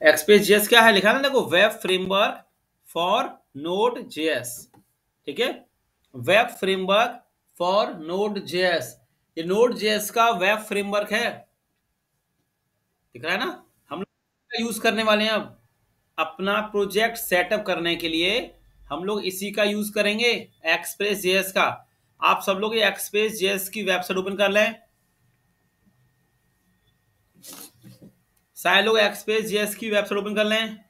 Express JS क्या है, लिखा ना देखो, web framework for node JS. ठीक है, web framework for node JS. ये नोड जेएस का वेब फ्रेमवर्क है, दिख रहा है ना। हम लोग यूज करने वाले हैं अब अपना प्रोजेक्ट सेटअप करने के लिए। हम लोग इसी का यूज करेंगे, एक्सप्रेस जेएस का। आप सब लोग ये एक्सप्रेस जेएस की वेबसाइट ओपन कर लें। सारे लोग एक्सप्रेस जेएस की वेबसाइट ओपन कर लें।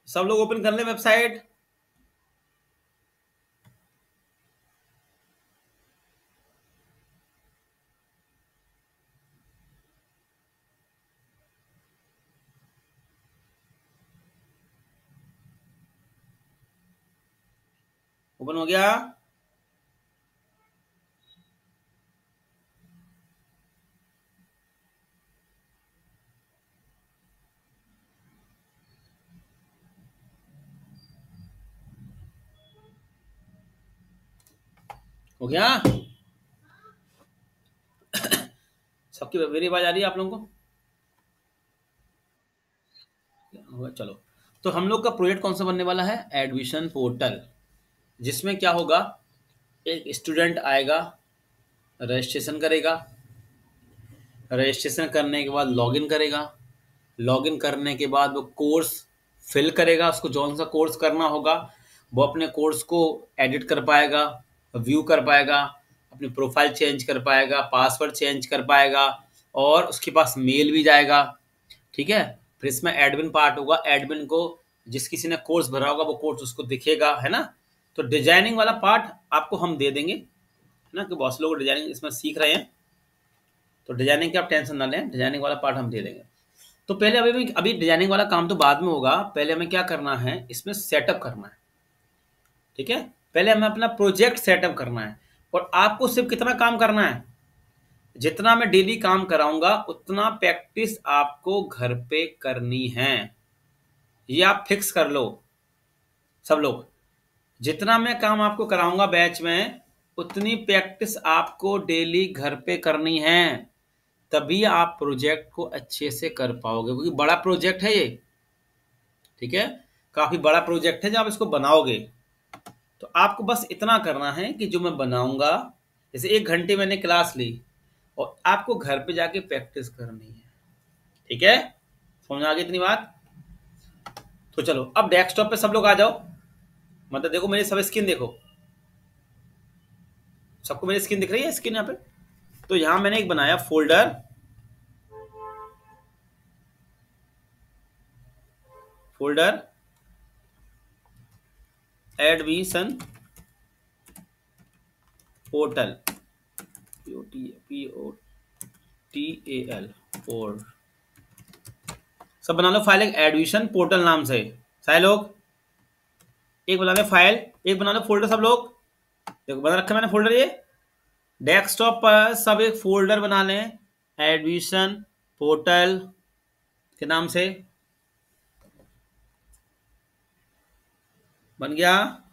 सब लोग ओपन कर लें वेबसाइट। ओपन हो गया। हो गया। सबकी मेरी आवाज आ रही है आप लोगों को? होगा, चलो। तो हम लोग का प्रोजेक्ट कौन सा बनने वाला है, एडमिशन पोर्टल। जिसमें क्या होगा, एक स्टूडेंट आएगा, रजिस्ट्रेशन करेगा, रजिस्ट्रेशन करने के बाद लॉगिन करेगा, लॉगिन करने के बाद वो कोर्स फिल करेगा, उसको जौन सा कोर्स करना होगा वो अपने कोर्स को एडिट कर पाएगा, व्यू कर पाएगा, अपनी प्रोफाइल चेंज कर पाएगा, पासवर्ड चेंज कर पाएगा, और उसके पास मेल भी जाएगा। ठीक है, फिर इसमें एडमिन पार्ट होगा, एडमिन को जिस किसी ने कोर्स भरा होगा वो कोर्स उसको दिखेगा, है ना। तो डिजाइनिंग वाला पार्ट आपको हम दे देंगे, है ना, कि बहुत से लोग डिजाइनिंग इसमें सीख रहे हैं, तो डिजाइनिंग की आप टेंशन ना लें, डिजाइनिंग वाला पार्ट हम दे देंगे। तो पहले अभी डिजाइनिंग वाला काम तो बाद में होगा, पहले हमें क्या करना है, इसमें सेटअप करना है। ठीक है, पहले हमें अपना प्रोजेक्ट सेटअप करना है। और आपको सिर्फ कितना काम करना है, जितना मैं डेली काम कराऊंगा उतना प्रैक्टिस आपको घर पे करनी है। ये आप फिक्स कर लो सब लोग। जितना मैं काम आपको कराऊंगा बैच में, उतनी प्रैक्टिस आपको डेली घर पे करनी है। तभी आप प्रोजेक्ट को अच्छे से कर पाओगे, क्योंकि बड़ा प्रोजेक्ट है ये। ठीक है, काफी बड़ा प्रोजेक्ट है जब आप इसको बनाओगे। तो आपको बस इतना करना है कि जो मैं बनाऊंगा, जैसे 1 घंटे मैंने क्लास ली, और आपको घर पे जाके प्रैक्टिस करनी है। ठीक है, समझ आ गई इतनी बात? तो चलो अब डेस्कटॉप पे सब लोग आ जाओ। मतलब देखो मेरी सब स्क्रीन देखो, सबको मेरी स्क्रीन दिख रही है, स्क्रीन यहाँ पे। तो यहाँ मैंने एक बनाया folder, folder admission portal, POTAL, और सब बना लो फाइल एक एडमिशन पोर्टल नाम से। सारे लोग एक बना लो फाइल, एक बना लो फोल्डर सब लोग। देखो बना रखा मैंने फोल्डर, ये डेस्कटॉप पर सब एक फोल्डर बना लें, एडमिशन पोर्टल के नाम से। बन गया?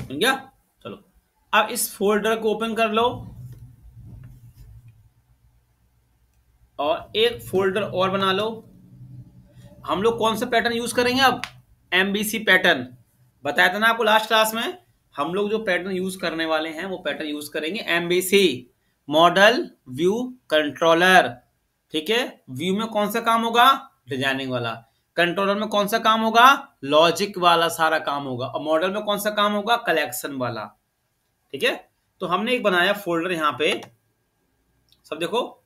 बन गया। चलो अब इस फोल्डर को ओपन कर लो, और एक फोल्डर और बना लो। हम लोग कौन सा पैटर्न यूज करेंगे अब, एमबीसी पैटर्न। बताया था ना आपको लास्ट क्लास में, हम लोग जो पैटर्न यूज करने वाले हैं वो पैटर्न यूज करेंगे एमबीसी, मॉडल व्यू कंट्रोलर। ठीक है, व्यू में कौन सा काम होगा, डिजाइनिंग वाला। कंट्रोलर में कौन सा काम होगा, लॉजिक वाला सारा काम होगा। और मॉडल में कौन सा काम होगा, कलेक्शन वाला। ठीक है, तो हमने एक बनाया फोल्डर यहाँ पे, सब देखो,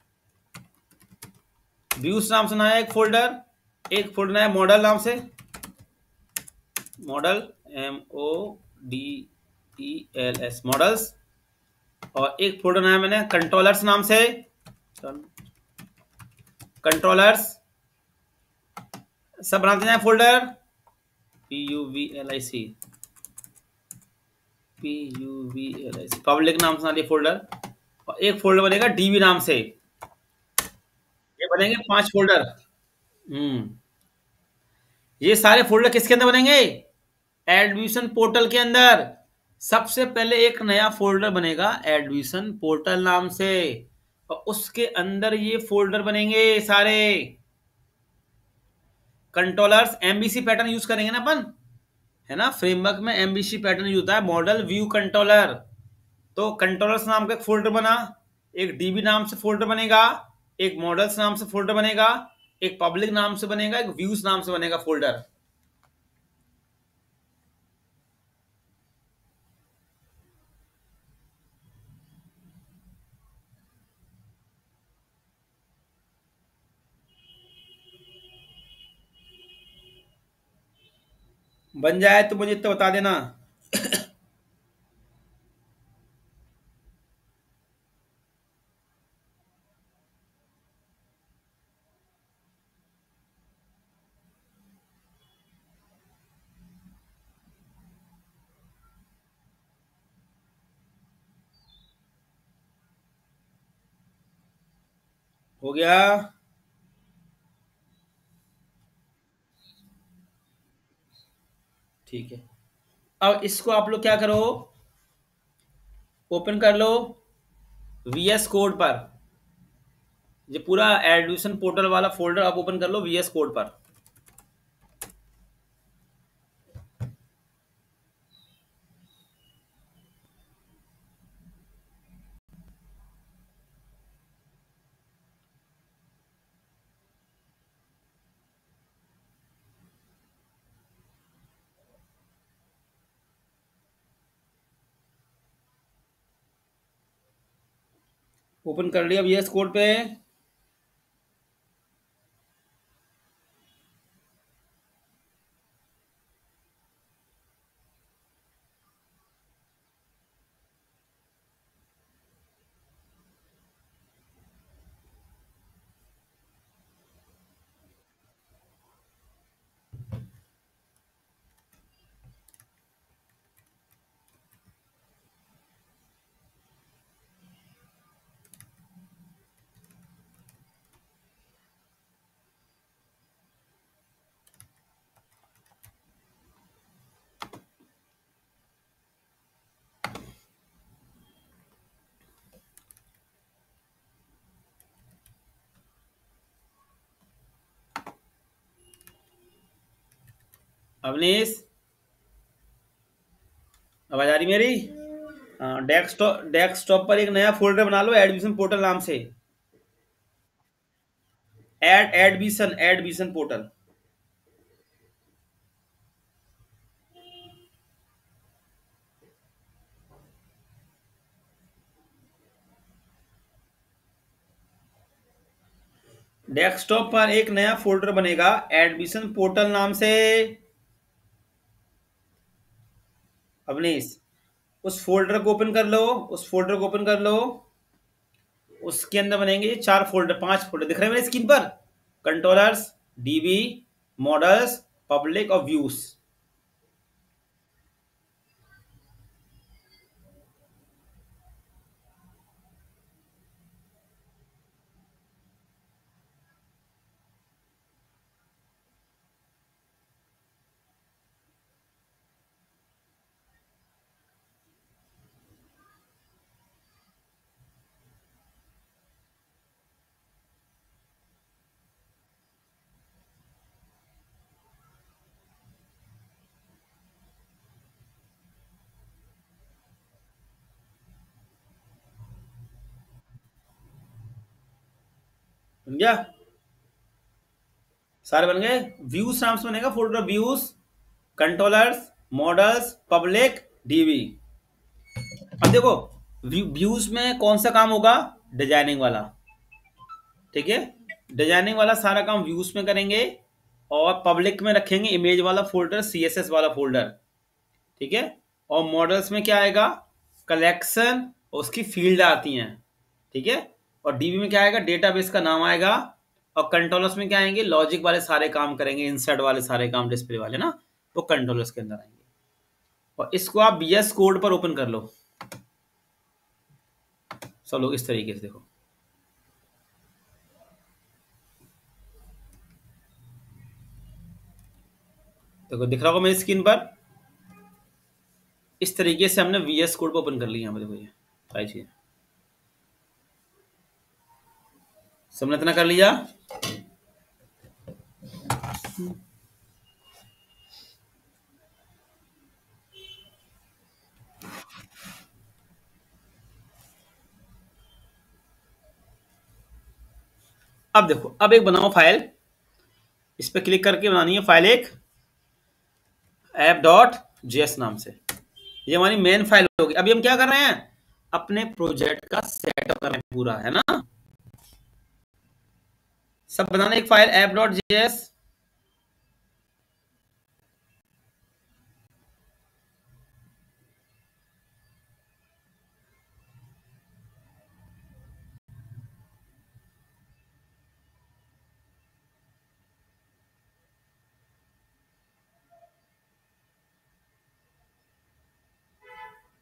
व्यूज नाम से बनाया एक फोल्डर, एक फोल्डर बनाया मॉडल नाम से, मॉडल MODELS मॉडल्स। और एक फोल्डर बनाया मैंने कंट्रोलर्स नाम से, कंट्रोलर्स। सब बनाते जाए फोल्डर। PUVLIC, PUVLIC पब्लिक नाम से बना दिया फोल्डर। और एक फोल्डर बनेगा DB नाम से। ये बनेंगे 5 फोल्डर। हम्म। ये सारे फोल्डर किसके अंदर बनेंगे? एडमिशन पोर्टल के अंदर। सबसे पहले एक नया फोल्डर बनेगा एडमिशन पोर्टल नाम से, और उसके अंदर ये फोल्डर बनेंगे सारे। कंट्रोलर्स एमबीसी पैटर्न यूज करेंगे ना अपन, है ना? फ्रेमवर्क में एमबीसी पैटर्न यूज होता है, मॉडल व्यू कंट्रोलर। तो कंट्रोलर्स नाम का एक फोल्डर बना, एक डीबी नाम से फोल्डर बनेगा, एक मॉडल्स नाम से फोल्डर बनेगा, एक पब्लिक नाम से बनेगा, एक व्यूज नाम से बनेगा फोल्डर। बन जाए तो मुझे तो बता देना। हो गया। ठीक है। अब इसको आप लोग क्या करो, ओपन कर लो VS कोड पर। ये पूरा एडमिशन पोर्टल वाला फोल्डर आप ओपन कर लो VS कोड पर। ओपन कर लिया VS कोड पे। अवनीश, आवाज आ रही मेरी? हाँ, डेस्कटॉप डेस्कटॉप पर एक नया फोल्डर बना लो एडमिशन पोर्टल नाम से। Admission portal. डेस्कटॉप पर एक नया फोल्डर बनेगा एडमिशन पोर्टल नाम से। अवनीश, उस फोल्डर को ओपन कर लो, उस फोल्डर को ओपन कर लो। उसके अंदर बनेंगे 4 फोल्डर, 5 फोल्डर दिख रहे हैं मेरी स्क्रीन पर। कंट्रोलर्स, डीबी, मॉडल्स, पब्लिक और व्यूज। बन गया? सारे बन गए। व्यूज नाम से बनेगा folder, views, controllers, models, public, dB. अब देखो, व्यूज में कौन सा काम होगा? डिजाइनिंग वाला। ठीक है, डिजाइनिंग वाला सारा काम व्यूज में करेंगे, और पब्लिक में रखेंगे इमेज वाला फोल्डर, CSS वाला फोल्डर। ठीक है। और मॉडल्स में क्या आएगा? कलेक्शन, उसकी फील्ड आती हैं। ठीक है। और डीबी में क्या आएगा? डेटाबेस का नाम आएगा। और कंट्रोलर्स में क्या आएंगे, लॉजिक वाले सारे काम करेंगे, इंसर्ट वाले सारे काम, डिस्प्ले वाले ना, वो कंट्रोलर्स के अंदर आएंगे। और इसको आप बीएस कोड पर ओपन कर लो सब लोग, इस तरीके से देखो। देखो दिख रहा होगा मेरी स्क्रीन पर, इस तरीके से हमने वीएस कोड को ओपन कर लिया। देखो ये सारी चीजें सबने इतना कर लिया। अब देखो, अब एक बनाओ फाइल, इस पर क्लिक करके बनानी है फाइल एक ऐप डॉट जेएस नाम से। ये हमारी मेन फाइल होगी। अभी हम क्या कर रहे हैं, अपने प्रोजेक्ट का सेटअप कर रहे हैं पूरा, है ना। सब बनाना एक फाइल ऐप डॉट जेएस।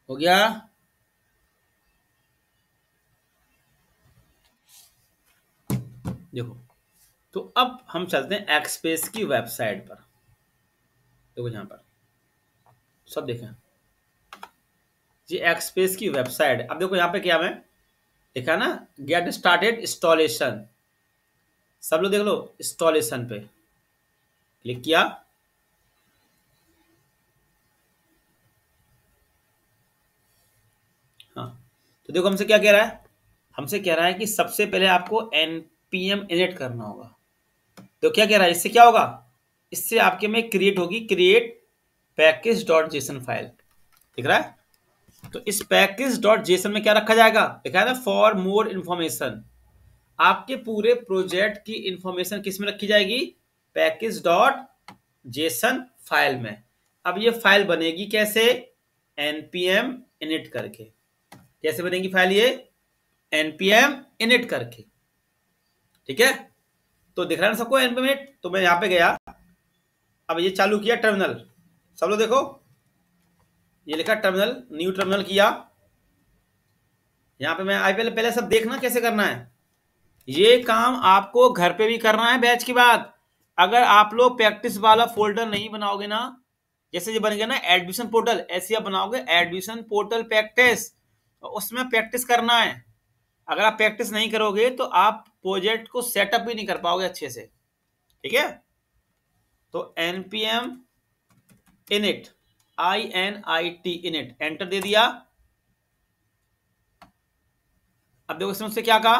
हो गया। देखो, तो अब हम चलते हैं एक्सपेस की वेबसाइट पर। देखो यहां पर सब देखें, ये एक्सपेस की वेबसाइट। अब देखो यहाँ पे क्या है, देखा ना, गेट स्टार्टेड इंस्टॉलेशन। सब लोग देख लो, इंस्टॉलेशन पे क्लिक किया। हाँ, तो देखो हमसे क्या कह रहा है, हमसे कह रहा है कि सबसे पहले आपको npm init करना होगा। तो क्या कह रहा है, इससे क्या होगा, इससे आपके में क्रिएट होगी, create package dot JSON file. दिख रहा है। तो इस पैकेज डॉट जेसन में क्या रखा जाएगा, लिखा है ना, फॉर मोर इंफॉर्मेशन। आपके पूरे प्रोजेक्ट की इंफॉर्मेशन किस में रखी जाएगी, पैकेज डॉट जेसन फाइल में। अब ये फाइल बनेगी कैसे, npm init करके। कैसे बनेगी फाइल ये, npm init करके। ठीक है, तो दिख रहा है ना सबको npm init। तो मैं यहां पे गया, अब ये चालू किया टर्मिनल। सब लोग देखो, ये लिखा टर्मिनल, न्यू टर्मिनल किया। यहां पे मैं आई पहले सब देखना कैसे करना है। ये काम आपको घर पे भी करना है बैच के बाद। अगर आप लोग प्रैक्टिस वाला फोल्डर नहीं बनाओगे ना, जैसे ये बन गया ना एडमिशन पोर्टल, ऐसे आप बनाओगे एडमिशन पोर्टल प्रैक्टिस, उसमें प्रैक्टिस करना है। अगर आप प्रैक्टिस नहीं करोगे तो आप प्रोजेक्ट को सेटअप भी नहीं कर पाओगे अच्छे से। ठीक है, तो npm init, init init enter दे दिया। अब देखो इसने मुझसे क्या कहा,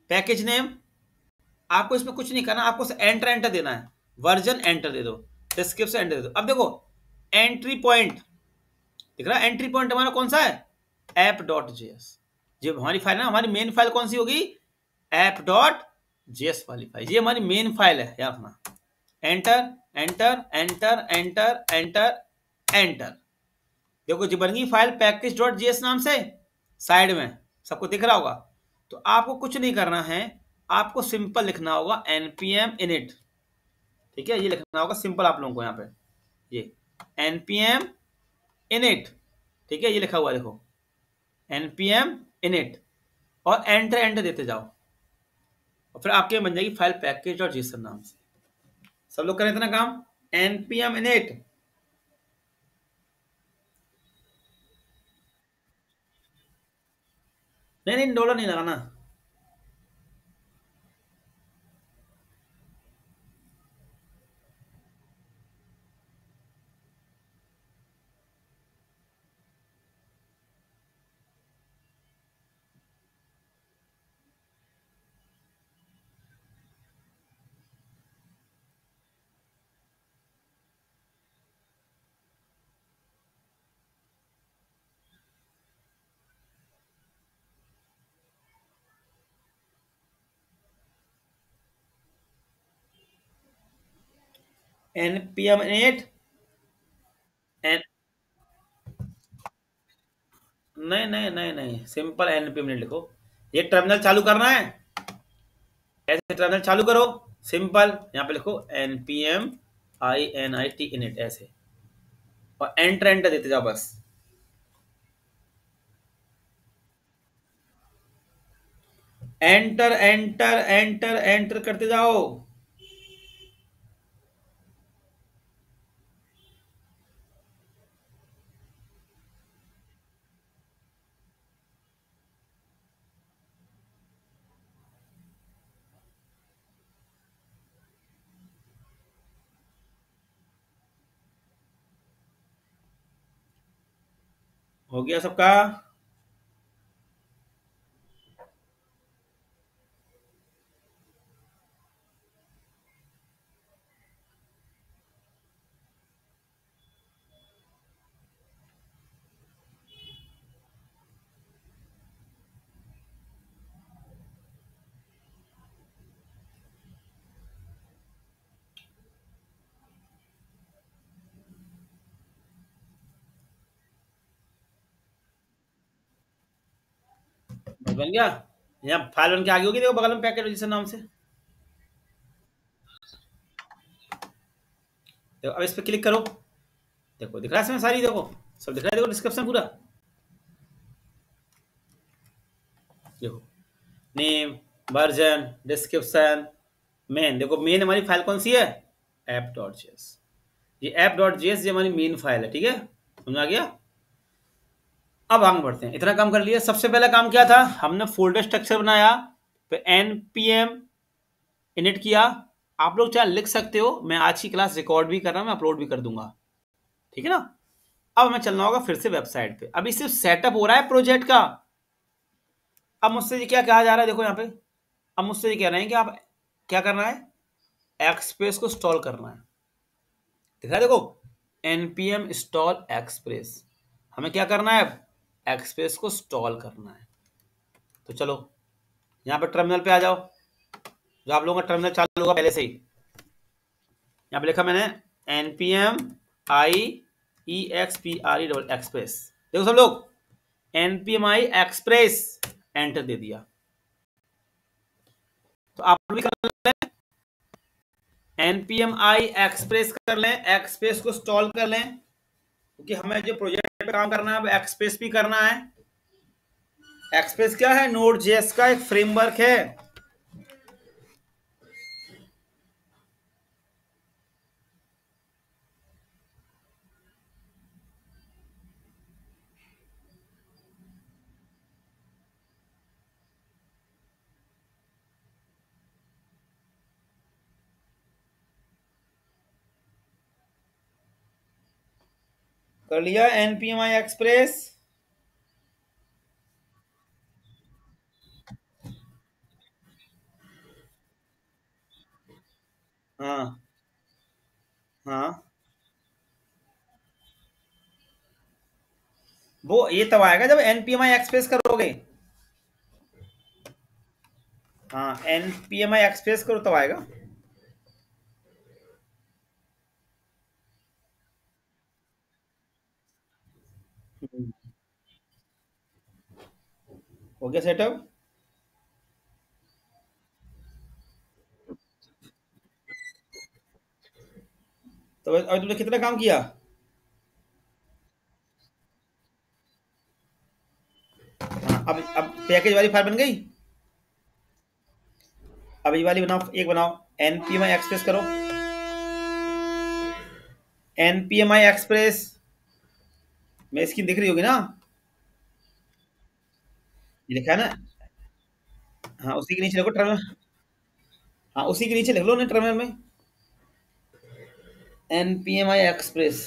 पैकेज नेम। आपको इसमें कुछ नहीं करना, आपको एंटर एंटर देना है, वर्जन एंटर दे दो, डिस्क्रिप्शन एंटर दे दो। अब देखो एंट्री पॉइंट दिख रहा है, एंट्री पॉइंट हमारा कौन सा है, ऐप डॉट जेएस। जो हमारी फाइल है ना, हमारी मेन फाइल कौन सी होगी, ऐप डॉट जेएस वाली फाइल, ये हमारी मेन फाइल है, याद रखना। Enter enter enter enter enter enter. देखो जी बन गई फाइल पैकेज डॉट जेएस नाम से, साइड में सबको दिख रहा होगा। तो आपको कुछ नहीं करना है, आपको सिंपल लिखना होगा npm init। ठीक है, ये लिखना होगा सिंपल आप लोगों को, यहाँ पे ये npm init। ठीक है, ये लिखा हुआ देखो npm init, और एंटर एंटर देते जाओ, और फिर आपके बन जाएगी फाइल पैकेज डॉट जेसन नाम से। सब लोग करें इतना काम, npm init। नहीं नहीं, डॉलर नहीं लगाना। npm init एन, नहीं नहीं नहीं नहीं, सिंपल npm init लिखो। ये टर्मिनल चालू करना है, ऐसे टर्मिनल चालू करो, सिंपल। यहाँ पे लिखो npm init init ऐसे, और एंटर एंटर देते जाओ बस। एंटर एंटर एंटर एंटर करते जाओ। हो गया सबका? बन गया? यहाँ फाइल बन के आगे होगी, देखो बगल में पैकेट रजिस्टर नाम से। देखो अब इस पे क्लिक करो, देखो दिख रहा है इसमें सारी, देखो सब दिख रहा है, देखो डिस्क्रिप्शन पूरा, देखो नेम, वर्जन, डिस्क्रिप्शन, मेन। देखो मेन हमारी फाइल कौन सी है? App dot JS. ये ऐप डॉट जेएस ये हमारी मेन फाइल है, ठीक है, समझ आ गया? अब आगे बढ़ते हैं। इतना काम कर लिया। सबसे पहला काम क्या था? हमने फोल्डर स्ट्रक्चर बनाया, फिर npm init किया। आप लोग चाहे लिख सकते हो, मैं आज की क्लास रिकॉर्ड भी कर रहा हूं, मैं अपलोड भी कर दूंगा, ठीक है ना? अब हमें चलना होगा फिर से वेबसाइट पे। अभी सिर्फ सेटअप हो रहा है प्रोजेक्ट का। अब मुझसे ये क्या कहा जा रहा है, देखो यहाँ पे। अब मुझसे ये कह रहे हैं कि आप क्या करना है, एक्सप्रेस को इंस्टॉल करना है। दिखा है, देखो npm install express। हमें क्या करना है, एक्सप्रेस को इंस्टॉल करना है। तो चलो यहाँ पे टर्मिनल पे आ जाओ, जो आप लोगों का टर्मिनल चालू होगा पहले से ही। यहाँ पे लिखा मैंने npm i express। देखो सब लोग, npm i express एंटर दे दिया। तो आप भी कर लें, npm i express कर लें, एक्सप्रेस को इंस्टॉल कर लें, क्योंकि हमें जो प्रोजेक्ट पे काम करना है वो एक्सप्रेस भी करना है। एक्सप्रेस क्या है? नोड जेएस का एक फ्रेमवर्क है। कर लिया npm i express? हाँ हाँ, वो ये तब आएगा जब npm i express करोगे। हाँ, npm i express करो तब आएगा। हो गया सेटअप? तो अभी तुमने कितना काम किया? हाँ, अब पैकेज वाली फाइल बन गई। अब ये वाली बनाओ, एक बनाओ, npm i express करो, npm i express में स्क्रीन दिख रही होगी ना? ये लिखा है ना? हाँ, उसी के नीचे लिखो टर्मिनल। हाँ, उसी के नीचे लिख लो ना टर्मिनल में, npm i express।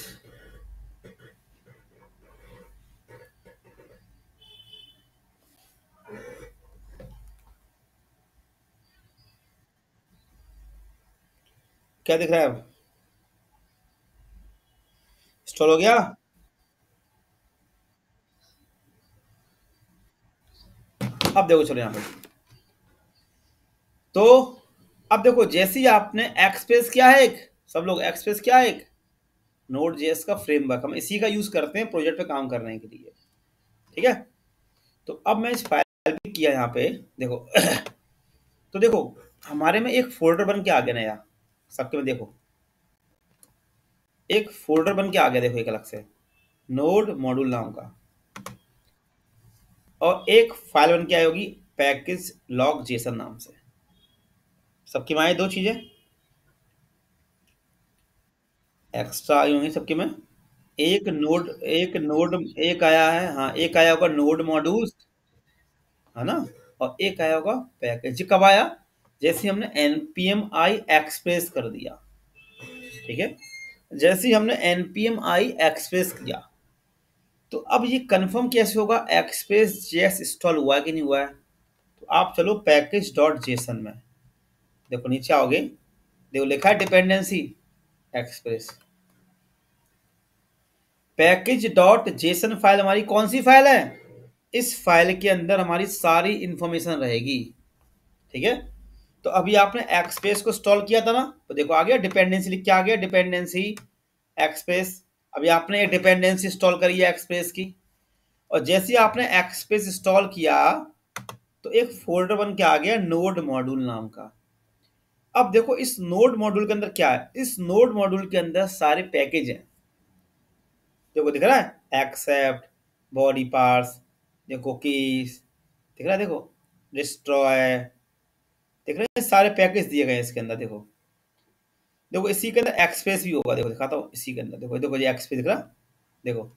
क्या दिख रहा है अब? इंस्टॉल हो गया? अब देखो, चलो यहाँ पे। तो अब देखो, जैसे ही आपने एक्सप्रेस किया है, एक सब लोग एक्सप्रेस किया है, एक नोड जेएस का फ्रेमवर्क, हम इसी का यूज करते हैं प्रोजेक्ट पे काम करने के लिए, ठीक है? तो अब मैं इस फाइल पे किया यहाँ पे, देखो तो देखो हमारे में एक फोल्डर बन के आ गया ना यार, सबके में देखो, एक फोल्डर बन के आ गया देखो एक अलग से, नोड मॉड्यूल नाम का, और एक फाइल बन के आई होगी पैकेज लॉग जेसन नाम से। सबकी में आई दो चीजें, एक्स्ट्रा आई होंगी सबकी में। एक नोड एक आया है, हाँ एक आया होगा नोड मॉड्यूल्स, है ना, और एक आया होगा पैकेज। कब आया? जैसे हमने npm i एक्सप्रेस कर दिया, ठीक है, जैसे ही हमने npm i एक्सप्रेस किया, तो अब ये कंफर्म कैसे होगा एक्सप्रेस जेएस इंस्टॉल हुआ है कि नहीं हुआ है? तो आप चलो पैकेज डॉट जेसन में, देखो नीचे आओगे, देखो लिखा है dependency express. Package dot JSON file हमारी कौन सी फाइल है? इस फाइल के अंदर हमारी सारी इंफॉर्मेशन रहेगी, ठीक है। तो अभी आपने एक्सप्रेस को इंस्टॉल किया था ना, तो देखो आ गया डिपेंडेंसी, लिख के आ गया डिपेंडेंसी एक्सप्रेस। अभी आपने एक डिपेंडेंसी इंस्टॉल करी है एक्सप्रेस की, और जैसे ही आपने एक्सप्रेस इंस्टॉल किया, तो एक फोल्डर बन के आ गया नोड मॉड्यूल नाम का। अब देखो इस नोड मॉड्यूल के अंदर क्या है, इस नोड मॉड्यूल के अंदर सारे पैकेज हैं, देखो दिख रहा है, एक्सेप्ट, बॉडी पार्ट्स, देखो कीज, दिख रहा है, देखो डिस्ट्रॉय, दिख रहे हैं सारे पैकेज दिए गए हैं इसके अंदर। देखो देखो इसी के अंदर एक्सप्रेस भी होगा, देखो दिखाता हूँ, इसी के अंदर देखो, देखो ये एक्सप्रेस दिख रहा, देखो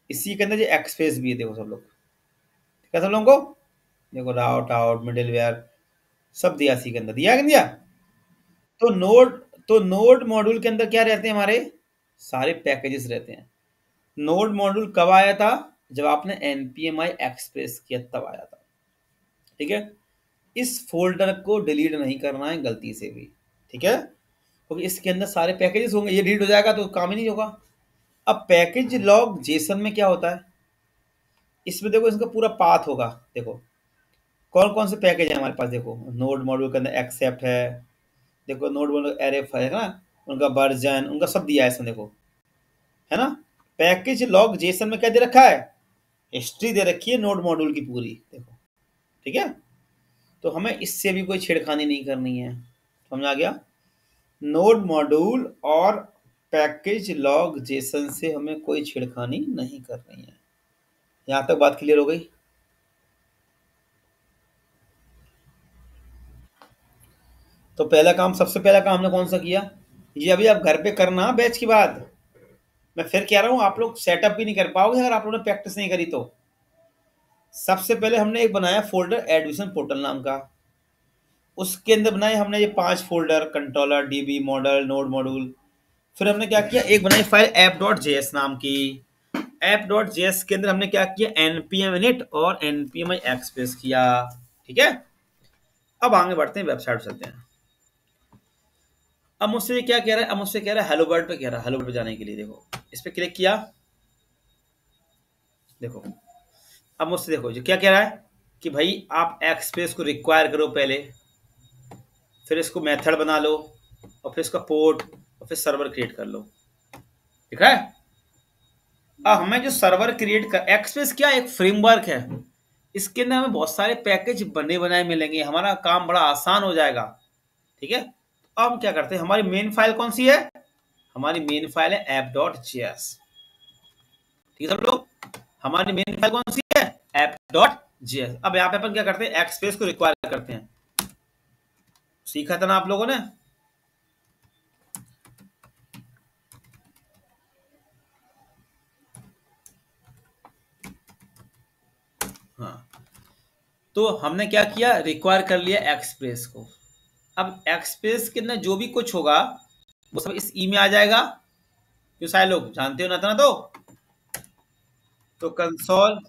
इसी के अंदर ये एक्सप्रेस भी है, देखो सब लोग, ठीक है सब लोगों को, देखो राउट आउट मिडिलवेयर सब दिया, इसी के अंदर दिया कि नहीं दिया? तो नोड, तो नोड मॉड्यूल के अंदर क्या रहते हैं हमारे, सारे पैकेजेस रहते हैं। नोड मॉड्यूल कब आया था? जब आपने npmi एक्सप्रेस किया तब आया था, ठीक है। इस फोल्डर को डिलीट नहीं करना है गलती से भी, ठीक है, क्योंकि इसके अंदर सारे पैकेजेस होंगे, ये डिलीट हो जाएगा तो काम ही नहीं होगा। अब पैकेज लॉग जेसन में क्या होता है, इसमें देखो इसका पूरा पाथ होगा, देखो कौन कौन से पैकेज है हमारे पास, देखो नोड मॉड्यूल के अंदर एक्सेप्ट है, देखो नोड मॉड्यूल एरे है ना, उनका वर्जन उनका सब दिया है इसमें, देखो है ना। पैकेज लॉग जेसन में क्या दे रखा है, हिस्ट्री दे रखी है नोड मॉड्यूल की पूरी, देखो ठीक है। तो हमें इससे भी कोई छेड़खानी नहीं करनी है, समझ आ गया? नोड मॉड्यूल और पैकेज लॉग जेसन से हमें कोई छेड़खानी नहीं करनी है। यहां तक बात क्लियर हो गई? तो पहला काम, सबसे पहला काम हमने कौन सा किया, ये अभी आप घर पे करना बैच के बाद। मैं फिर कह रहा हूं आप लोग सेटअप भी नहीं कर पाओगे अगर आप लोगों ने प्रैक्टिस नहीं करी तो। सबसे पहले हमने एक बनाया फोल्डर एडमिशन पोर्टल नाम का, उसके अंदर बनाए हमने ये 5 folder, controller, dB, model, node module. फिर हमने क्या किया, एक बनाई फाइल ऐप डॉट जेएस नाम की। ऐप डॉट जेएस के अंदर हमने क्या किया, npm init और npm एक्सप्रेस किया, ठीक है। अब आगे बढ़ते हैं, वेबसाइट चलते हैं। अब मुझसे ये क्या कह रहा है, अब मुझसे कह रहा है हेलो वर्ल्ड पे, कह रहा है हेलो वर्ल्ड पे जाने के लिए, देखो इस पे क्लिक किया, देखो अब मुझसे देखो जो क्या कह रहा है कि भाई आप एक्सप्रेस को रिक्वायर करो पहले, फिर इसको मेथड बना लो, और फिर इसका पोर्ट, और फिर सर्वर क्रिएट कर लो, ठीक है। अब हमें जो सर्वर क्रिएट कर, एक्सप्रेस क्या एक फ्रेमवर्क है, इसके अंदर हमें बहुत सारे पैकेज बने बनाए मिलेंगे, हमारा काम बड़ा आसान हो जाएगा, ठीक है। अब हम क्या करते हैं, हमारी मेन फाइल कौन सी है, हमारी मेन फाइल है ऐप डॉट जेएस, ठीक है सब लोग, हमारी मेन फाइल कौन सी है, ऐप डॉट जेएस। अब यहाँ पे अपन क्या करते हैं, एक्सप्रेस को रिक्वायर करते हैं, सीखा था ना आप लोगों ने। हाँ, तो हमने क्या किया, रिक्वायर कर लिया एक्सप्रेस को। अब एक्सप्रेस के अंदर जो भी कुछ होगा वो सब इस ई में आ जाएगा, क्यों सारे लोग जानते हो ना था ना, तो कंसोल,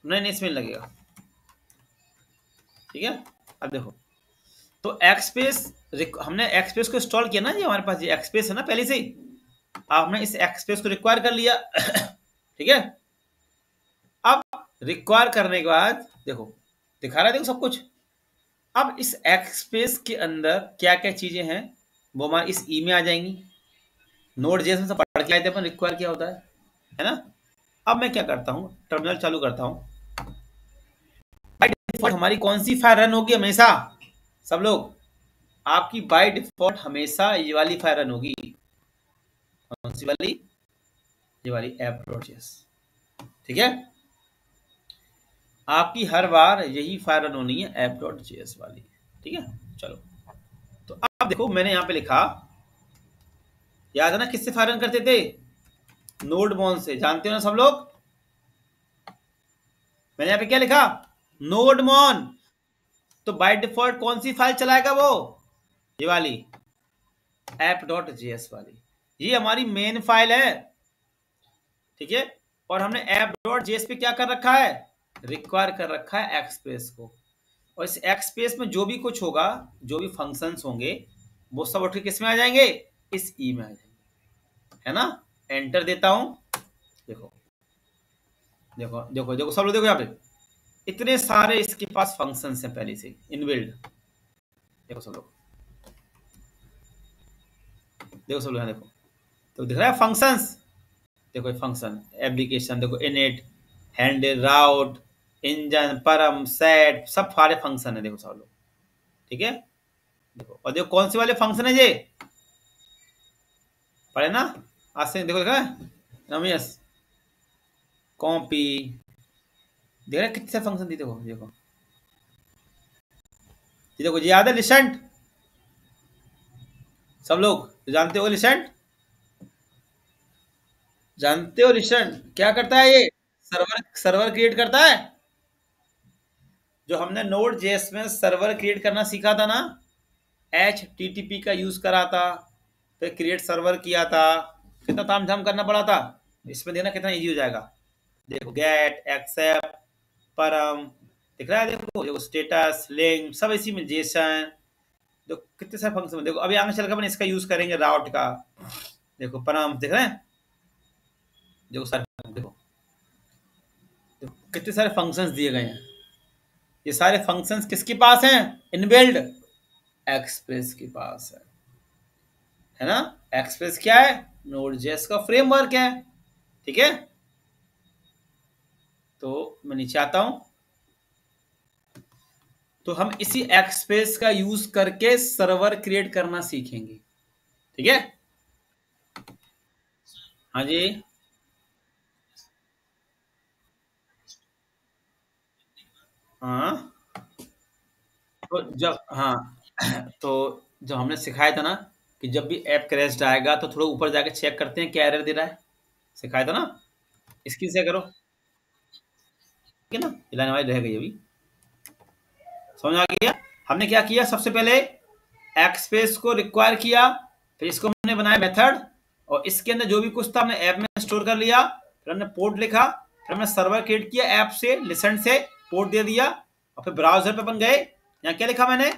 नहीं नहीं इसमें लगेगा, ठीक है। अब देखो, तो एक्सप्रेस, हमने एक्सप्रेस को इंस्टॉल किया ना, ये हमारे पास ये एक्सप्रेस है ना पहले से ही, आपने इस एक्सप्रेस को रिक्वायर कर लिया ठीक है। अब रिक्वायर करने के बाद देखो दिखा रहा है, देखो सब कुछ। अब इस एक्सप्रेस के अंदर क्या क्या चीजें हैं वो हमारे इस ई में आ जाएंगी, नोड जेएस में से पढ़ के आए थे अपन रिक्वायर क्या होता है ना। अब मैं क्या करता हूँ, टर्मिनल चालू करता हूँ, बाय डिफॉल्ट हमारी कौन सी फाइल रन होगी हमेशा? सब लोग, आपकी बाय डिफॉल्ट हमेशा ये वाली फाइल रन होगी। कौन सी वाली? ये वाली app.js। ठीक है, आपकी हर बार यही फाइल रन होनी है, app.js वाली। ठीक है, चलो तो अब देखो मैंने यहाँ पे लिखा, याद है ना किससे फाइल रन करते थे? नोडमॉन से, जानते हो ना सब लोग? मैंने यहाँ पे क्या लिखा? नोडमॉन। तो बाय डिफॉल्ट कौन सी फाइल चलाएगा वो? ये वाली app.js वाली, ये हमारी मेन फाइल है। ठीक है, और हमने app.js पे क्या कर रखा है? रिक्वायर कर रखा है एक्सप्रेस को। और इस एक्सप्रेस में जो भी कुछ होगा, जो भी फंक्शंस होंगे, वो सब उठ के किस में आ जाएंगे? इस ई में आ जाएंगे, है ना? एंटर देता हूं, देखो देखो देखो देखो सब लोग देखो, यहाँ पे इतने सारे इसके पास फंक्शंस हैं पहले से इनबिल्ड। देखो सब लोग, देखो सब लोग, यहाँ देखो तो दिख रहा है फंक्शंस। देखो फंक्शन एप्लीकेशन, देखो इनिट, हैंडल, राउट, इंजन, परम, सेट, सब सारे फंक्शन है। देखो सब लोग, ठीक है, देखो और देखो कौन से वाले फंक्शन है ये, पढ़े ना आज से? देखो देखा रमेश, कॉपी, देख रहे कितने फंक्शन थी? देखो देखो ये देखो, ये याद है लिसेंट? सब लोग जानते हो लिसेंट? जानते हो लिसेंट क्या करता है? ये सर्वर सर्वर क्रिएट करता है। जो हमने नोड जेएस में सर्वर क्रिएट करना सीखा था ना, HTTP का यूज करा था, फिर क्रिएट सर्वर किया था, कितना तामझाम करना पड़ा था। इसमें देखना कितना इजी हो जाएगा। देखो गेट, एक्सेप्ट, परम, दिख रहा है? देखो देखो स्टेटस, लिंक, सब इसी में, जेसन, देखो कितने सारे फंक्शन। देखो अभी आगे चलकर अपन इसका यूज करेंगे, राउट का। देखो परम, दिख रहे हैं? देखो सारे, देखो देखो कितने सारे फंक्शंस दिए गए हैं। ये सारे फंक्शंस किसके पास हैं? इनबिल्ड एक्सप्रेस के पास है ना? एक्सप्रेस क्या है? नोड.js का फ्रेमवर्क है। ठीक है, तो मैं नीचे आता हूं, तो हम इसी एक्सप्रेस का यूज करके सर्वर क्रिएट करना सीखेंगे। ठीक है, हाँ जी, हाँ तो जब, हाँ तो जब हमने सिखाया था ना कि जब भी ऐप क्रैश आएगा तो थोड़ा ऊपर जाके चेक करते हैं क्या एरर दे रहा है, सिखाया था ना? इसकी से करो, ठीक है ना? ये लाइन हमारी रह गई अभी, समझ आ गया? हमने क्या किया, सबसे पहले एक्सप्रेस को रिक्वायर किया, फिर इसको हमने बनाया मेथड, और इसके अंदर जो भी कुछ था हमने ऐप में स्टोर कर लिया, फिर हमने पोर्ट लिखा, फिर हमने सर्वर क्रिएट किया ऐप से, लिसेंट से पोर्ट दे दिया, और फिर ब्राउजर पे अपन गए। यहाँ क्या लिखा मैंने?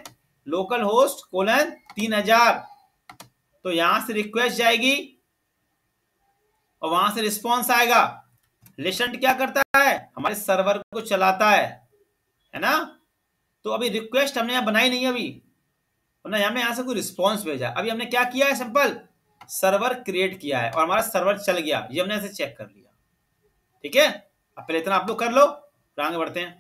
Local host colon 3000। तो यहां से रिक्वेस्ट जाएगी और वहां से रिस्पॉन्स आएगा। लिसेंट क्या करता है? हमारे सर्वर को चलाता है ना? तो अभी रिक्वेस्ट हमने यहाँ बनाई नहीं अभी, ना हमने यहां से कोई रिस्पॉन्स भेजा। अभी हमने क्या किया है? सिंपल सर्वर क्रिएट किया है और हमारा सर्वर चल गया, ये हमने ऐसे चेक कर लिया। ठीक है, अब पहले इतना आप लोग कर लो, फिर आगे बढ़ते हैं।